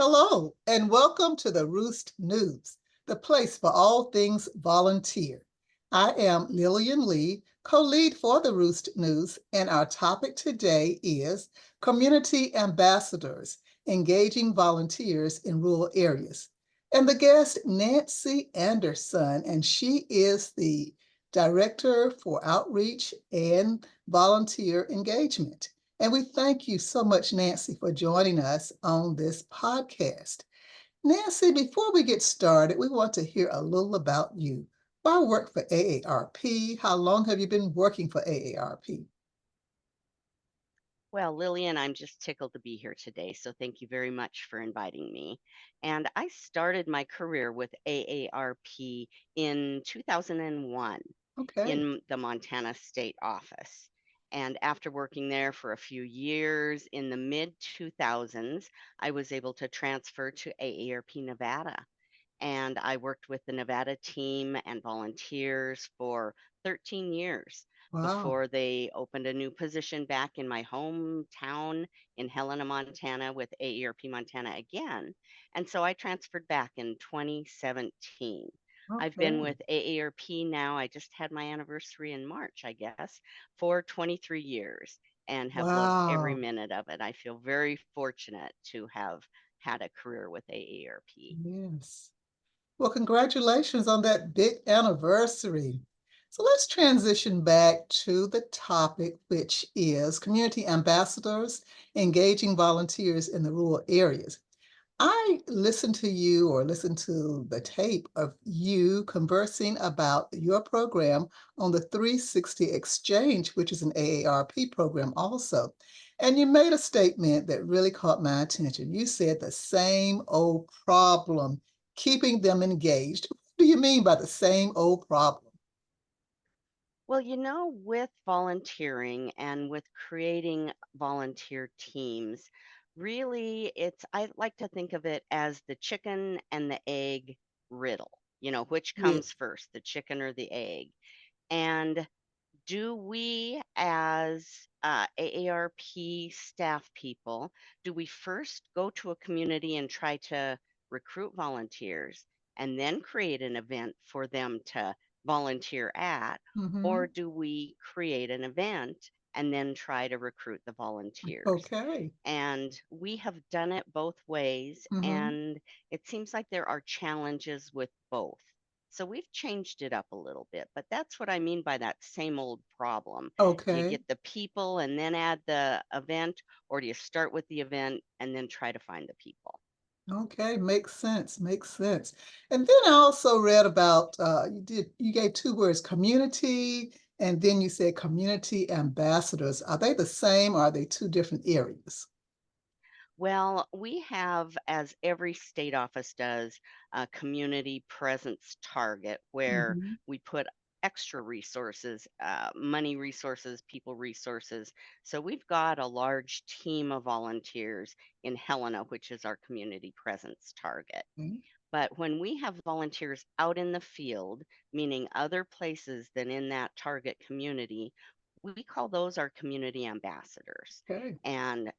Hello, and welcome to the Roost News, the place for all things volunteer. I am Lillian Lee, co-lead for the Roost News, and our topic today is Community Ambassadors, Engaging Volunteers in Rural Areas. And the guest, Nancy Anderson, and she is the Director for Outreach and Volunteer Engagement. And we thank you so much, Nancy, for joining us on this podcast. Nancy, before we get started, we want to hear a little about you. Why work for AARP? How long have you been working for AARP? Well, Lillian, I'm just tickled to be here today. So thank you very much for inviting me. And I started my career with AARP in 2001 Okay. in the Montana State Office. And after working there for a few years in the mid 2000s, I was able to transfer to AARP Nevada. And I worked with the Nevada team and volunteers for 13 years Wow. before they opened a new position back in my hometown in Helena, Montana, with AARP Montana again. And so I transferred back in 2017. I've been Okay. with AARP now. I just had my anniversary in March, I guess, for 23 years and have loved every Wow. minute of it. I feel very fortunate to have had a career with AARP. Yes. Well, congratulations on that big anniversary. So let's transition back to the topic, which is community ambassadors engaging volunteers in the rural areas. I listened to you or listened to the tape of you conversing about your program on the 360 Exchange, which is an AARP program also. And you made a statement that really caught my attention. You said the same old problem, keeping them engaged. What do you mean by the same old problem? Well, with volunteering and with creating volunteer teams, really I like to think of it as the chicken and the egg riddle. Which Yeah. comes first, the chicken or the egg? And do we, as AARP staff people, do we first go to a community and try to recruit volunteers and then create an event for them to volunteer at? Or Hmm. do we create an event and then try to recruit the volunteers? Okay. And we have done it both ways, Hmm. and it seems like there are challenges with both. So we've changed it up a little bit, but that's what I mean by that same old problem. Do you Okay. get the people and then add the event, or do you start with the event and then try to find the people? Okay, makes sense, makes sense. And then I also read about you gave two words, community, and then you said community ambassadors. Are they the same or are they two different areas? Well, we have, as every state office does, a community presence target where Hmm. we put extra resources, money resources, people resources. So we've got a large team of volunteers in Helena, which is our community presence target. But when we have volunteers out in the field, meaning other places than in that target community, we call those our community ambassadors. Okay. And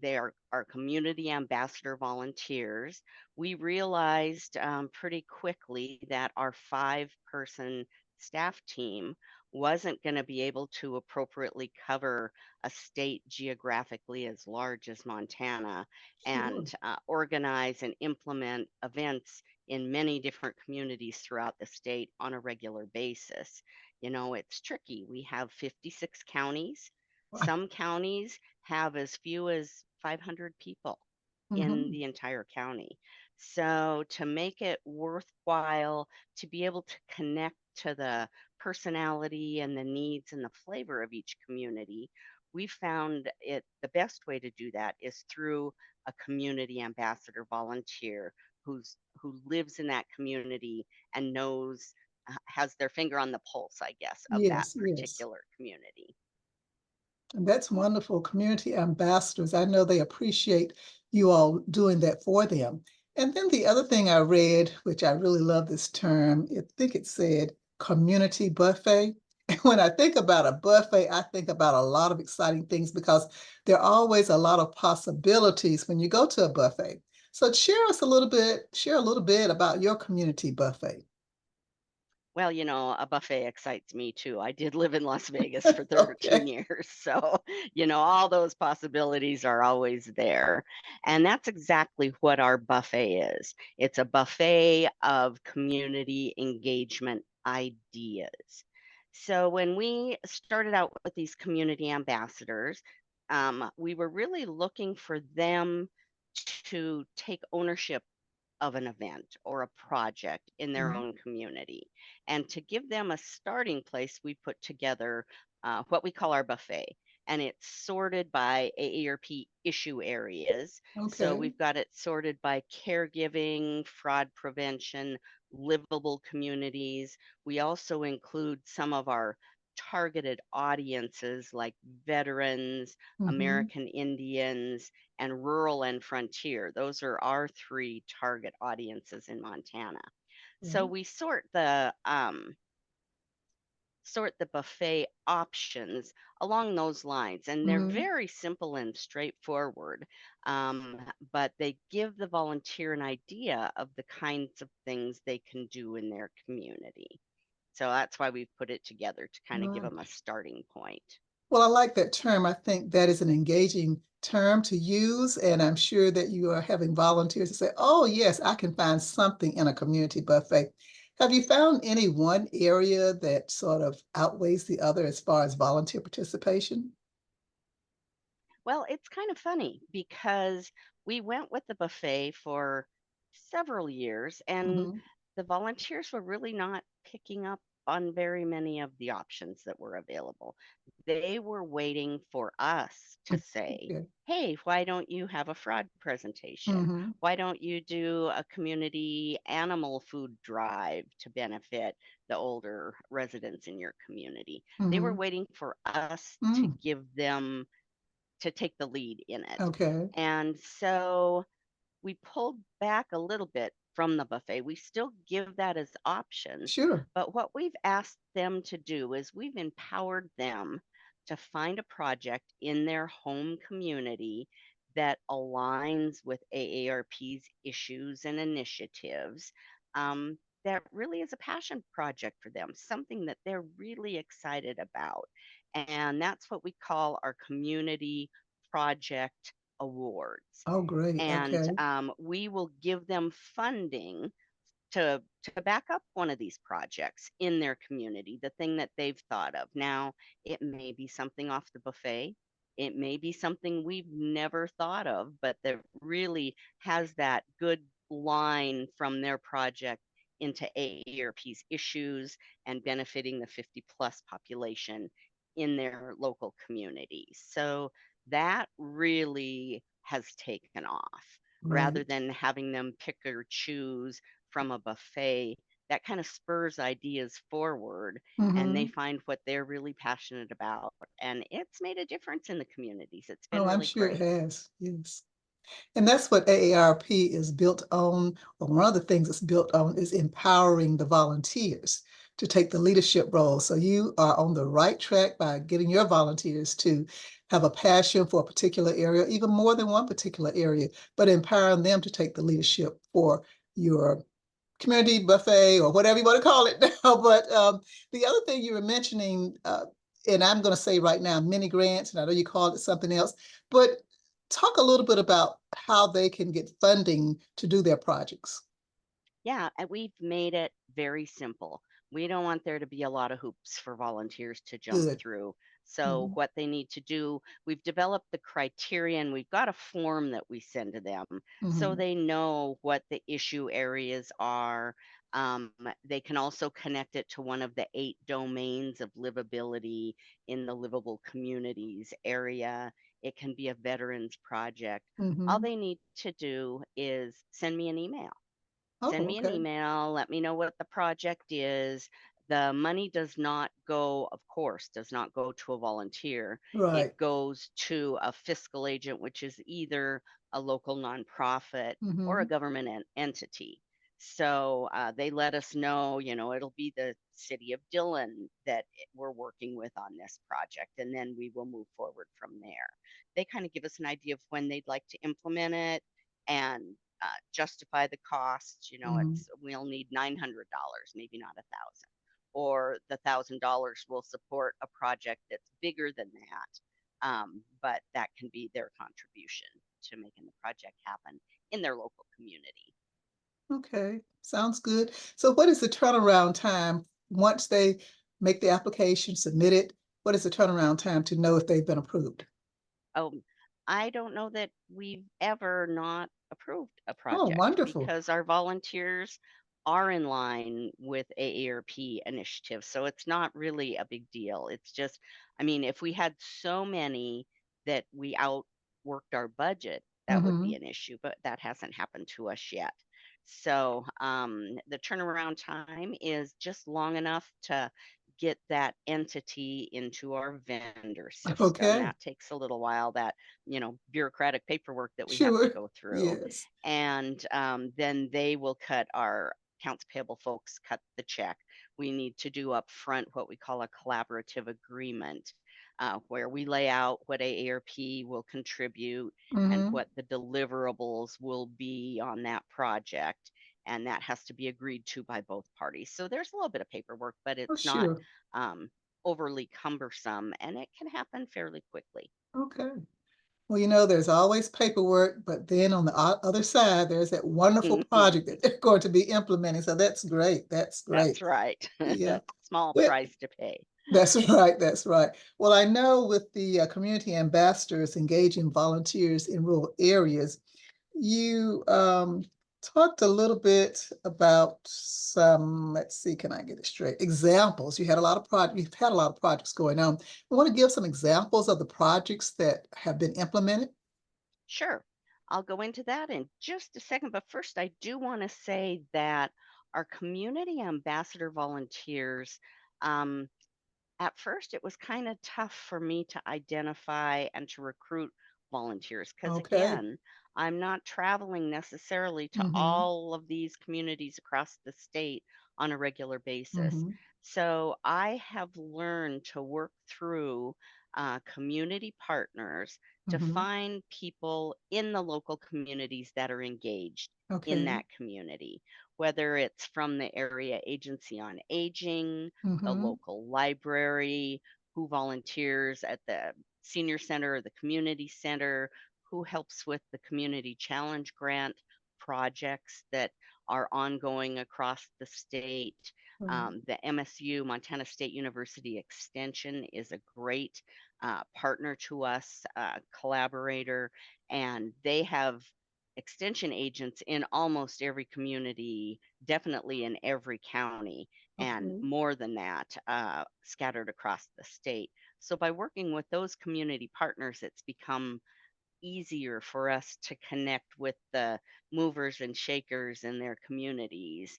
they are our community ambassador volunteers. We realized pretty quickly that our 5-person staff team wasn't going to be able to appropriately cover a state geographically as large as Montana Sure. and organize and implement events in many different communities throughout the state on a regular basis. It's tricky. We have 56 counties. Some counties have as few as 500 people in Hmm. the entire county. So, to make it worthwhile, to be able to connect to the personality and the needs and the flavor of each community, we found it the best way to do that is through a community ambassador volunteer who lives in that community and knows has their finger on the pulse, I guess, of that Yes, yes. particular community. And that's wonderful. Community ambassadors. I know they appreciate you all doing that for them. And then the other thing I read, which I really love this term, I think it said community buffet. And when I think about a buffet, I think about a lot of exciting things because there are always a lot of possibilities when you go to a buffet. So share a little bit about your community buffet. Well, a buffet excites me too. I did live in Las Vegas for 13 Okay. years. So, all those possibilities are always there. And that's exactly what our buffet is. It's a buffet of community engagement ideas. So, when we started out with these community ambassadors, we were really looking for them to take ownership of an event or a project in their Mhm. own community. And to give them a starting place, we put together what we call our buffet. And it's sorted by AARP issue areas. So Okay. we've got it sorted by caregiving, fraud prevention, livable communities. We also include some of our targeted audiences like veterans, Mhm. American Indians, and rural and frontier. Those are our three target audiences in Montana. So Right. we sort the buffet options along those lines, and they're Mhm. very simple and straightforward. But they give the volunteer an idea of the kinds of things they can do in their community. So that's why we've put it together to kind of give Right. them a starting point. Well, I like that term. I think that is an engaging term to use, and I'm sure that you are having volunteers to say, "Oh, yes, I can find something in a community buffet." Have you found any one area that sort of outweighs the other as far as volunteer participation? Well, it's kind of funny because we went with the buffet for several years, and Mhm. the volunteers were really not picking up on very many of the options that were available. They were waiting for us to say, Okay. "Hey, why don't you have a fraud presentation? Mhm. Why don't you do a community animal food drive to benefit the older residents in your community?" They were Mhm. waiting for us to Mm. give them to take the lead in it. Okay. And so we pulled back a little bit from the buffet. We still give that as options, Sure. but what we've asked them to do is we've empowered them to find a project in their home community that aligns with AARP's issues and initiatives. That really is a passion project for them, something that they're really excited about. And that's what we call our community project awards. Oh, great. And Okay. we will give them funding to back up one of these projects in their community, the thing that they've thought of. Now, it may be something off the buffet. It may be something we've never thought of, but that really has that good line from their project into AARP's issues and benefiting the 50 plus population in their local communities. So that really has taken off rather Right. than having them pick or choose from a buffet. That kind of spurs ideas forward and they Mhm. find what they're really passionate about. And it's made a difference in the communities. It's been Oh, I'm really sure it great. has. Yes. And that's what AARP is built on, or one of the things it's built on is empowering the volunteers to take the leadership role. So you are on the right track by getting your volunteers to have a passion for a particular area, even more than one particular area, but empowering them to take the leadership for your community buffet or whatever you want to call it now. But the other thing you were mentioning, and I'm going to say right now, mini grants, and I know you called it something else, but talk a little bit about how they can get funding to do their projects. Yeah, and we've made it very simple. We don't want there to be a lot of hoops for volunteers to jump Good. through. So, Hmm. what they need to do, we've developed the criterion. We've got a form that we send to them so Hmm. they know what the issue areas are. Um, they can also connect it to one of the 8 domains of livability in the livable communities area. It can be a veterans project. All Hmm. they need to do is send me an email. Send Oh, me an okay. email, let me know what the project is. The money does not go, of course, does not go to a volunteer. Right. It goes to a fiscal agent, which is either a local nonprofit or a Hmm. government entity. So they let us know, it'll be the city of Dillon that we're working with on this project, and then we will move forward from there. They kind of give us an idea of when they'd like to implement it, and justify the cost. Mhm. We'll need $900, maybe not 1,000, or the $1,000 will support a project that's bigger than that. But that can be their contribution to making the project happen in their local community. Okay, sounds good. So what is the turnaround time once they make the application, submit it? What is the turnaround time to know if they've been approved? Oh, I don't know that we've ever not approved a Oh, project wonderful. because our volunteers are in line with AARP initiatives. So it's not really a big deal. It's just, I mean, if we had so many that we outworked our budget, that would be Mhm. an issue, but that hasn't happened to us yet. So the turnaround time is just long enough to get that entity into our vendor system. Okay, That takes a little while, that, bureaucratic paperwork that we have to sure. go through. Yes. And then they will cut our accounts payable folks, cut the check. We need to do up front what we call a collaborative agreement, where we lay out what AARP will contribute and Mhm. what the deliverables will be on that project. And that has to be agreed to by both parties. So there's a little bit of paperwork, but Oh, it's not sure. um, overly cumbersome, and it can happen fairly quickly. Okay. Well, there's always paperwork, but then on the other side, there's that wonderful project that they're going to be implementing. So that's great. That's great. That's right. Yeah. Small Well, price to pay. that's right. That's right. Well, I know with the community ambassadors engaging volunteers in rural areas, you talked a little bit about some, let's see, can I get it straight? Examples. You've had a lot of projects going on. I want to give some examples of the projects that have been implemented. Sure. I'll go into that in just a second. But first, I do want to say that our community ambassador volunteers, um, at first, it was kind of tough for me to identify and to recruit volunteers because, Okay. again, I'm not traveling necessarily to Mm-hmm. all of these communities across the state on a regular basis. Mm-hmm. So I have learned to work through community partners to Mm-hmm. find people in the local communities that are engaged in Okay. that community, whether it's from the area agency on aging, the Mm-hmm. local library, who volunteers at the senior center or the community center, who helps with the community challenge grant projects that are ongoing across the state. Right. The MSU, Montana State University Extension, is a great partner to us, collaborator, and they have extension agents in almost every community, definitely in every county, and Okay. more than that, scattered across the state. So by working with those community partners, it's become easier for us to connect with the movers and shakers in their communities,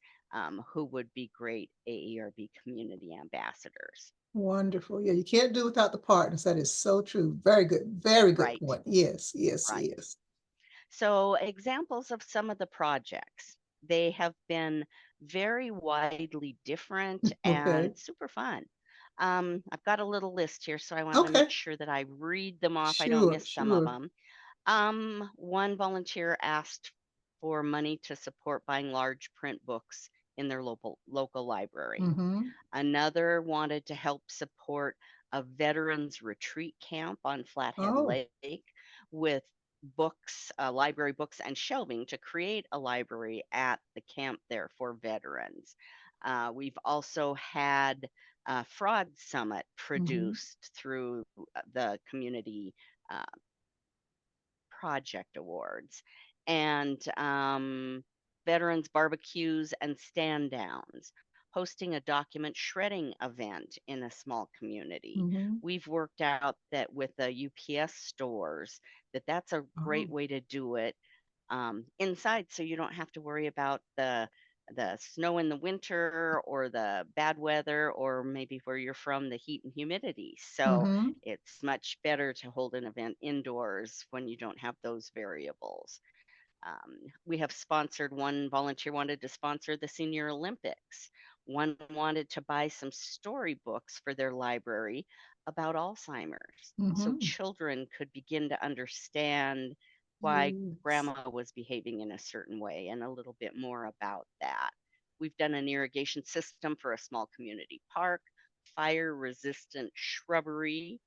who would be great AERB community ambassadors. Wonderful. Yeah, you can't do without the partners. That is so true. Very good. Very good Right, point. Yes, yes, right. yes. So, examples of some of the projects. They have been very widely different and Okay. super fun. I've got a little list here, so I want to make Okay. sure that I read them off. I don't Sure, miss some of sure. them. One volunteer asked for money to support buying large print books in their local library. Mhm. Another wanted to help support a veterans retreat camp on Flathead Oh. Lake with books, library books, and shelving to create a library at the camp there for veterans. We've also had a Frog Summit Mhm. produced through the community uh, project awards, and veterans barbecues and stand downs, hosting a document shredding event in a small community. Mhm. We've worked out that with the UPS stores, that's a great Oh. way to do it inside, so you don't have to worry about the snow in the winter or the bad weather, or maybe where you're from, the heat and humidity. So Mhm. it's much better to hold an event indoors when you don't have those variables. We have sponsored, one volunteer wanted to sponsor the Senior Olympics. One wanted to buy some storybooks for their library about Alzheimer's so Mhm. children could begin to understand why Yes. grandma was behaving in a certain way and a little bit more about that. We've done an irrigation system for a small community park, fire resistant shrubbery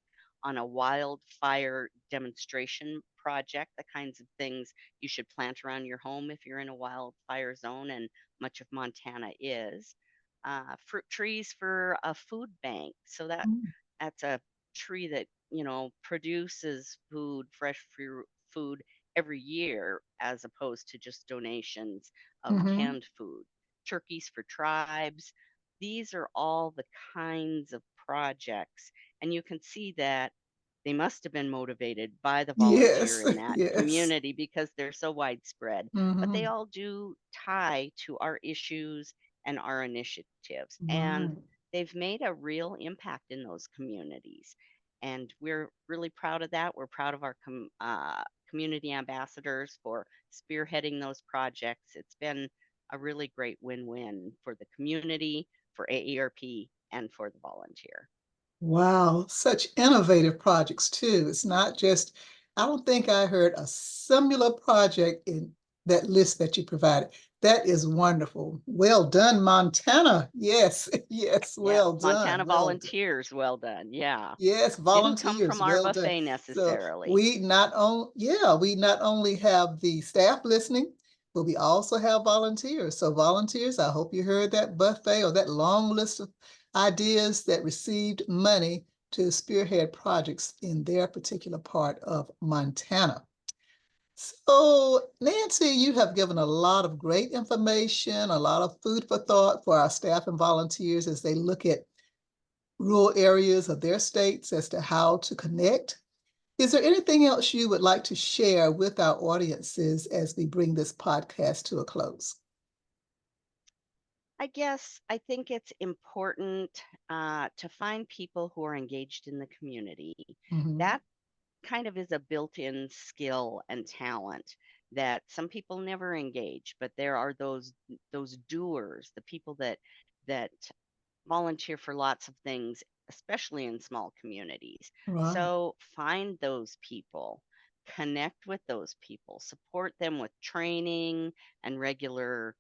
on a wildfire demonstration project, the kinds of things you should plant around your home if you're in a wildfire zone, and much of Montana is. Fruit trees for a food bank. So Mm. that's a tree that, produces fresh food every year as opposed to just donations of Mm-hmm. canned food. Turkeys for tribes. These are all the kinds of projects. And you can see that they must have been motivated by the volunteer Yes. in that Yes. community because they're so widespread. But they Mm-hmm. all do tie to our issues and our initiatives. And Right. they've made a real impact in those communities. And we're really proud of that. We're proud of our community ambassadors for spearheading those projects. It's been a really great win win for the community, for AARP, and for the volunteer. Wow, such innovative projects too. It's not just, I don't think I heard a similar project in that list that you provided. That is wonderful. Well done, Montana. Yes, yes, Yes, well done, Montana well done. volunteers, well done. Yeah. Yes, Didn't come from volunteers, our well done. buffet So necessarily. we not only have the staff listening, but we also have volunteers. So volunteers, I hope you heard that buffet or that long list of ideas that received money to spearhead projects in their particular part of Montana. So, Nancy, you have given a lot of great information, a lot of food for thought for our staff and volunteers as they look at rural areas of their states as to how to connect. Is there anything else you would like to share with our audiences as we bring this podcast to a close? I guess I think it's important to find people who are engaged in the community. Mhm. That kind of is a built-in skill and talent that some people never engage, but there are those doers, the people that volunteer for lots of things, especially in small communities. Right. So find those people, connect with those people, support them with training and regular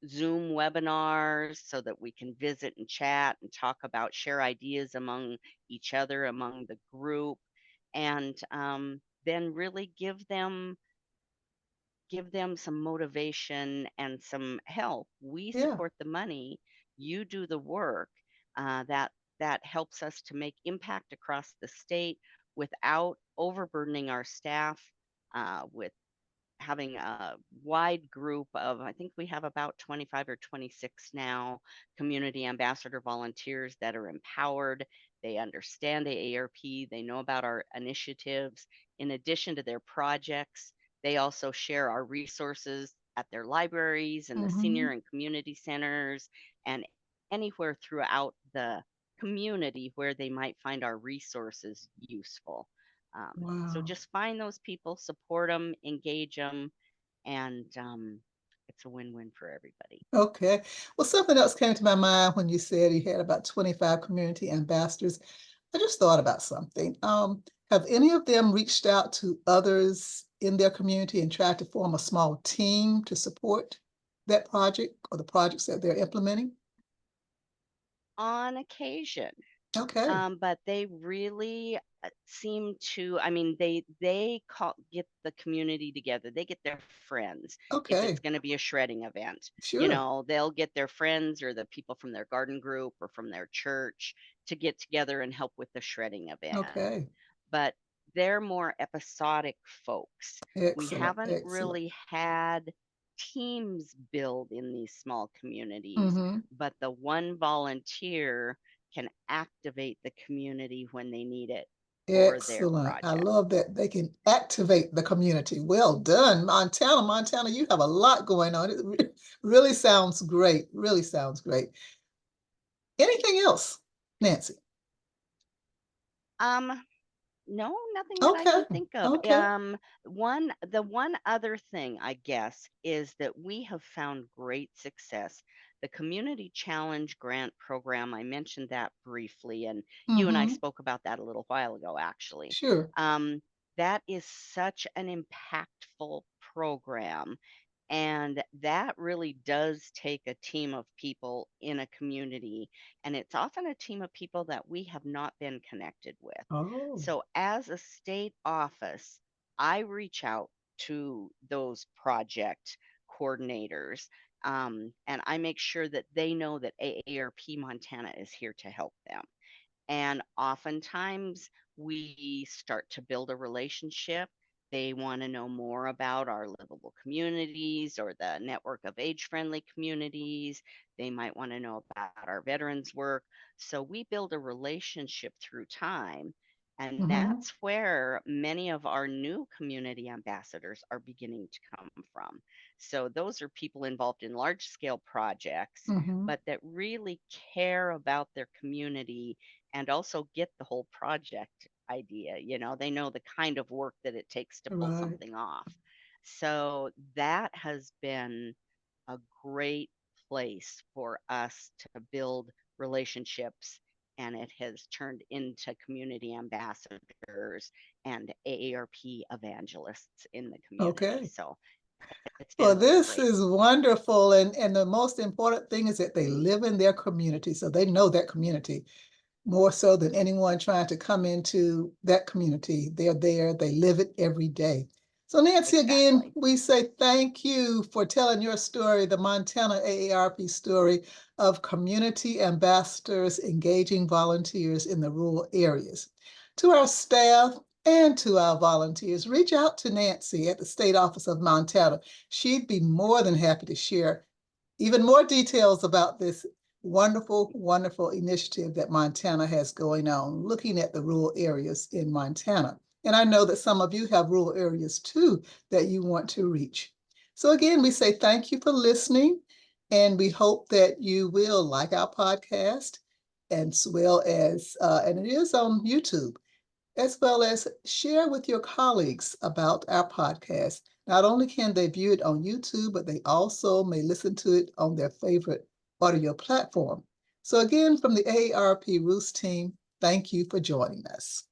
Zoom webinars so that we can visit and chat and talk about, share ideas among each other, among the group, and then really give them some motivation and some help. We Yeah. support the money, you do the work. That helps us to make impact across the state without overburdening our staff with having a wide group of, I think we have about 25 or 26 now, community ambassador volunteers that are empowered. They understand the AARP, they know about our initiatives. In addition to their projects, they also share our resources at their libraries and the senior Mhm. and community centers and anywhere throughout the community where they might find our resources useful. So Wow. just find those people, support them, engage them, and it's a win-win for everybody. Okay. Well, something else came to my mind when you said you had about 25 community ambassadors. I just thought about something. Have any of them reached out to others in their community and tried to form a small team to support that project or the projects that they're implementing? On occasion, Okay. but they really seem to. I mean, get the community together. They get their friends. If it's Okay. going to be a shredding event, Sure. they'll get their friends or the people from their garden group or from their church to get together and help with the shredding event. Okay. But they're more episodic folks. We Excellent. haven't Excellent. really had teams build in these small communities, Hmm. but the one volunteer can activate the community when they need it for their Excellent. I project. love that they can activate the community. Well done, Montana. Montana, you have a lot going on. It really sounds great. Really sounds great. Anything else, Nancy? Um, no, nothing that I Okay. can think of. Okay. The one other thing, I guess, is that we have found great success. The Community Challenge Grant Program, I mentioned that briefly, and you and I Mm-hmm. spoke about that a little while ago, actually. Sure. Um, that is such an impactful program. And that really does take a team of people in a community. And it's often a team of people that we have not been connected with. Oh. So, as a state office, I reach out to those project coordinators, and I make sure that they know that AARP Montana is here to help them. And oftentimes we start to build a relationship. They want to know more about our livable communities or the network of age friendly communities. They might want to know about our veterans work. So we build a relationship through time. And Mm-hmm. that's where many of our new community ambassadors are beginning to come from. So those are people involved in large scale projects, Mm-hmm. but that really care about their community and also get the whole project idea. They know the kind of work that it takes to pull Right. something off. So that has been a great place for us to build relationships, and it has turned into community ambassadors and AARP evangelists in the community. Okay. So it's Well, been really this great. is wonderful. And the most important thing is that they live in their community. So they know that community more so than anyone trying to come into that community. They're there, they live it every day. So, Nancy, again, Exactly. we say thank you for telling your story, the Montana AARP story of community ambassadors engaging volunteers in the rural areas. To our staff and to our volunteers, reach out to Nancy at the State Office of Montana. She'd be more than happy to share even more details about this wonderful, wonderful initiative that Montana has going on, looking at the rural areas in Montana. And I know that some of you have rural areas too that you want to reach. So again, we say thank you for listening, and we hope that you will like our podcast as well as, and it is on YouTube, as well as share with your colleagues about our podcast. Not only can they view it on YouTube, but they also may listen to it on their favorite audio platform. So again, from the AARP Roost team, thank you for joining us.